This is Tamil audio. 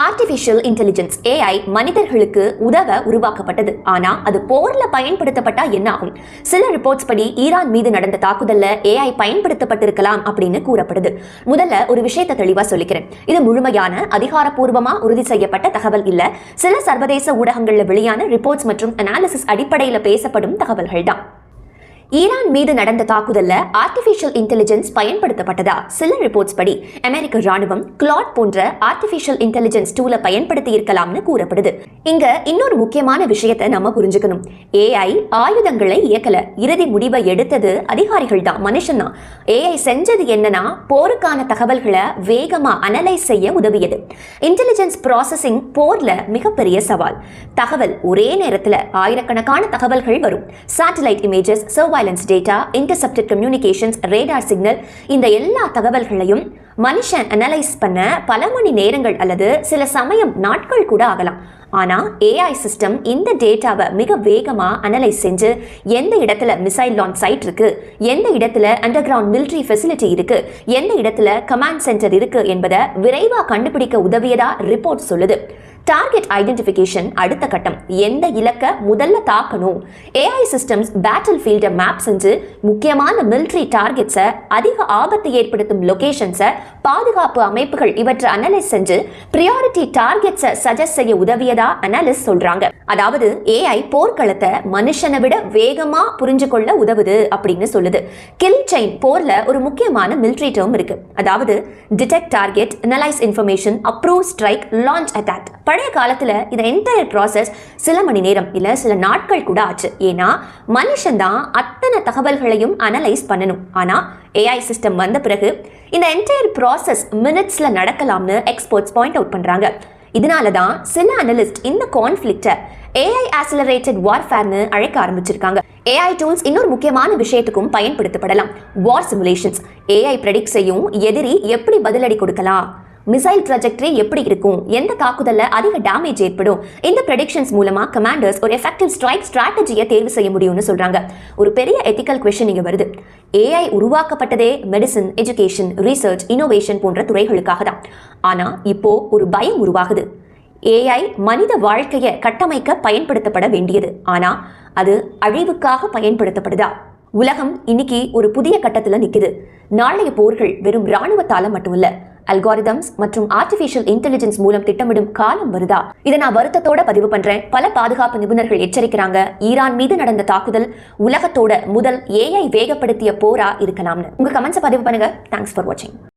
ஆர்டிஃபிஷியல் இன்டெலிஜென்ஸ் AI மனிதர்களுக்கு உதவ உருவாக்கப்பட்டது. ஆனா அது போர்ல பயன்படுத்தப்பட்டா என்ன ஆகும்? சில ரிப்போர்ட்ஸ் படி ஈரான் மீது நடந்த தாக்குதல்ல AI பயன்படுத்தப்பட்டிருக்கலாம் அப்படின்னு கூறப்படுது. முதல்ல ஒரு விஷயத்தை தெளிவா சொல்லிக்கிறேன். இது முழுமையான அதிகாரப்பூர்வமா உறுதி செய்யப்பட்ட தகவல் இல்ல. சில சர்வதேச ஊடகங்கள்ல வெளியான ரிப்போர்ட்ஸ் மற்றும் அனாலிசிஸ் அடிப்படையில் பேசப்படும் தகவல்கள் தான். ஈரான் மீது நடந்த தாக்குதல்ல ஆர்டிஃபிஷியல் இன்டெலிஜென்ஸ் பயன்படுத்தப்பட்டதா? சில ரிப்போர்ட்ஸ் படி அமெரிக்க ராணுவம் கிளாட் போன்ற ஆர்டிஃபிஷியல் இன்டெலிஜென்ஸ் டூலை பயன்படுத்தி இருக்கலாம்னு கூறப்படுது. இங்க இன்னொரு முக்கியமான விஷயத்தை நம்ம புரிஞ்சுக்கணும். AI ஆயுதங்களை இயக்கல, இறுதி முடிவை எடுத்தது அதிகாரிகள் தான், மனுஷன் தான். AI செஞ்சது என்னன்னா போருக்கான தகவல்களை வேகமா அனலைஸ் செய்ய உதவியது. இன்டெலிஜென்ஸ் ப்ராசஸிங் போர்ல மிகப்பெரிய சவால். தகவல் ஒரே நேரத்தில் ஆயிரக்கணக்கான தகவல்கள் வரும். Satellite images, surveillance data, intercepted communications, radar signal, இந்த எல்லா தகவல்களையும் மனுஷன் அனலைஸ் பண்ண பல மணி நேரங்கள் அல்லது சில சமயம் நாட்கள் கூட ஆகலாம். ஆனா AI சிஸ்டம் இந்த டேட்டாவை மிக வேகமா அனலைஸ் செஞ்சு எந்த இடத்துல மிசைல் லான்ச் சைட் இருக்கு, எந்த இடத்துல அண்டர் கிரவுண்ட் மிலிட்டரி ஃபெசிலிட்டி இருக்கு, எந்த இடத்துல கமாண்ட் சென்டர் இருக்கு என்பதை விரைவா கண்டுபிடிக்க உதவியதா ரிப்போர்ட் சொல்லுது. டார்கெட் ஐடென்டிஃபிகேஷன் அடுத்த கட்டம். எந்த இலக்க முதல்ல தாக்கணும்? AI சிஸ்டம்ஸ் பேட்டில் ஃபீல்டை மேப் செஞ்சு முக்கியமான மிலிட்டரி டார்கெட்ஸை, அதிக ஆபத்து ஏற்படுத்தும் லொகேஷன்ஸை, பாதுகாப்பு அமைப்புகள் இவற்றை அனலைஸ் செஞ்சு பிரியாரிட்டி டார்கெட்ஸை சஜஸ்ட் செய்ய உதவியதா அனலிஸ்ட் சொல்றாங்க. அதாவது AI போர்க்களத்தை மனுஷனை விட வேகமா புரிஞ்சு கொள்ள உதவுது அப்படின்னு சொல்லுது. கில் செயின் போர்ல ஒரு முக்கியமான மிலிட்டரி டேர்ம் இருக்கு. அதாவது detect target, analyse information, approve strike, launch attack. பழைய காலத்துல இந்த என்டையர் ப்ராசஸ் சில மணி நேரம் இல்ல சில நாட்கள் கூட ஆச்சு. ஏன்னா மனுஷன் தான் அத்தனை தகவல்களையும் அனலைஸ் பண்ணணும். ஆனா AI சிஸ்டம் வந்த பிறகு இந்த என்டையர் ப்ராசஸ் மினிட்ஸ்ல நடக்கலாம்னு எக்ஸ்பர்ட்ஸ் பாயிண்ட் அவுட் பண்றாங்க. இதனால தான் சில அனலிஸ்ட் இந்த கான்ஃப்ளிக்ட்டை AI ஆக்சிலரேட்டட் வார்ஃபேர்னு அழைக்க ஆரம்பிச்சிருக்காங்க. AI டூல்ஸ் இன்னொரு முக்கியமான விஷயத்துக்கும் பயன்படுத்தப்படலாம். வார் சிமுலேஷன்ஸ். AI ப்ரெடிக்ட் செய்யும் எதிரி எப்படி பதிலடி கொடுக்கலாம், மிசைல் ட்ராஜெக்டரி எப்படி இருக்கும், எந்த தாக்குதல்ல அதிக டேமேஜ் ஏற்படும். இந்த ப்ரெடிக்ஷன்ஸ் மூலமா கமாண்டர்ஸ் ஒரு எஃபெக்டிவ் ஸ்ட்ரைக் ஸ்ட்ராட்டஜியை தேர்வு செய்ய முடியும்னு சொல்றாங்க. ஒரு பெரிய எத்திக்கல் குவெஸ்சன் இங்க வருது. AI உருவாக்கப்பட்டதே மெடிசன், எஜுகேஷன், ரிசர்ச், இனோவேஷன் போன்ற துறைகளுக்காக தான். ஆனா இப்போ ஒரு பயம் உருவாகுது. AI மனித வாழ்க்கையை கட்டமைக்க பயன்படுத்தப்பட வேண்டியது. ஆனா அது அழிவுக்காக பயன்படுத்தப்படுதா? உலகம் இன்னைக்கு ஒரு புதிய கட்டத்துல நிக்குது. நாளைய போர்கள் வெறும் இராணுவத்தால மட்டுமில்ல, அல்காரிதம்ஸ் மற்றும் ஆர்டிஃபிஷியல் இன்டெலிஜென்ஸ் மூலம் திட்டமிடும் காலம் வருதா? இதை நான் வருத்தத்தோட பதிவு பண்றேன். பல பாதுகாப்பு நிபுணர்கள் எச்சரிக்கிறாங்க, ஈரான் மீது நடந்த தாக்குதல் உலகத்தோட முதல் AI வேகப்படுத்திய போரா இருக்கலாம்னு. உங்க கமெண்ட்ஸை பதிவு பண்ணுங்க. தேங்க்ஸ் ஃபார் வாட்சிங்.